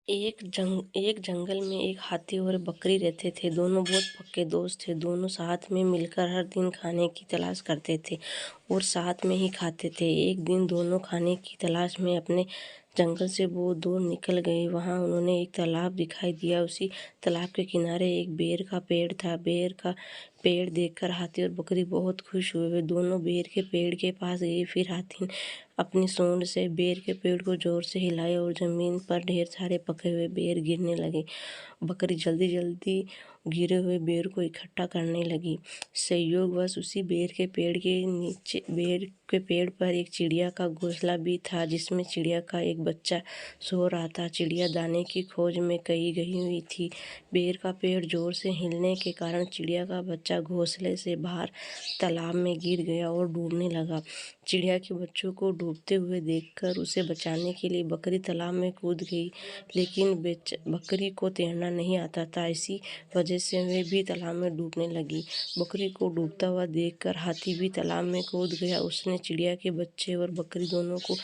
एक जंगल में एक हाथी और बकरी रहते थे। दोनों बहुत पक्के दोस्त थे। दोनों साथ में मिलकर हर दिन खाने की तलाश करते थे और साथ में ही खाते थे। एक दिन दोनों खाने की तलाश में अपने जंगल से बहुत दूर निकल गए। वहां उन्हें एक तालाब दिखाई दिया। उसी तालाब के किनारे एक बेर का पेड़ था। बेर का पेड़ देखकर हाथी और बकरी बहुत खुश हुए। वे दोनों बेर के पेड़ के पास गए। फिर हाथी ने अपनी सूंड से बेर के पेड़ को जोर से हिलाया और जमीन पर ढेर सारे पके हुए बेर गिरने लगे। बकरी जल्दी जल्दी गिरे हुए बेर को इकट्ठा करने लगी। संयोगवश उसी बेर के पेड़ पर एक चिड़िया का घोंसला भी था, जिसमें चिड़िया का एक बच्चा सो रहा था। चिड़िया दाने की खोज में कहीं गई हुई थी। बेर का पेड़ जोर से हिलने के कारण चिड़िया का बच्चा घोंसले से बाहर तालाब में गिर गया और डूबने लगा। चिड़िया के बच्चों को डूबते हुए देखकर उसे बचाने के लिए बकरी तालाब में कूद गई, लेकिन बकरी को तैरना नहीं आता था। इसी वजह से वे भी तालाब में डूबने लगी। बकरी को डूबता हुआ देखकर हाथी भी तालाब में कूद गया। उसने चिड़िया के बच्चे और बकरी दोनों को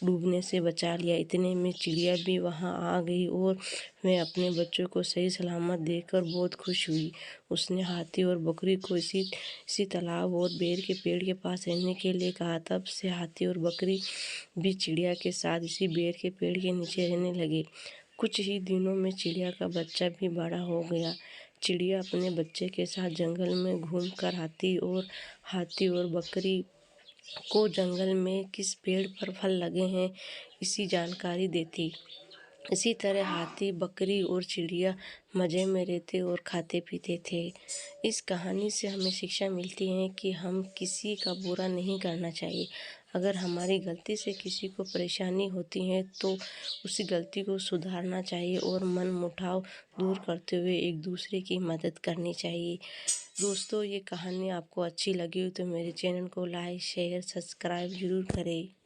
डूबने से बचा लिया। इतने में चिड़िया भी वहां आ गई और वह अपने बच्चों को सही सलामत देखकर बहुत खुश हुई। उसने हाथी और बकरी को इसी तालाब और बेर के पेड़ के पास रहने के लिए कहा। तब से हाथी और बकरी भी चिड़िया के साथ इसी बेर के पेड़ के नीचे रहने लगे। कुछ ही दिनों में चिड़िया का बच्चा भी बड़ा हो गया। चिड़िया अपने बच्चे के साथ जंगल में घूमकर हाथी और बकरी को जंगल में किस पेड़ पर फल लगे हैं इसी जानकारी देती। इसी तरह हाथी, बकरी और चिड़िया मज़े में रहते और खाते पीते थे। इस कहानी से हमें शिक्षा मिलती है कि हम किसी का बुरा नहीं करना चाहिए। अगर हमारी गलती से किसी को परेशानी होती है तो उसी गलती को सुधारना चाहिए और मनमुटाव दूर करते हुए एक दूसरे की मदद करनी चाहिए। दोस्तों, ये कहानी आपको अच्छी लगी हो तो मेरे चैनल को लाइक, शेयर, सब्सक्राइब ज़रूर करें।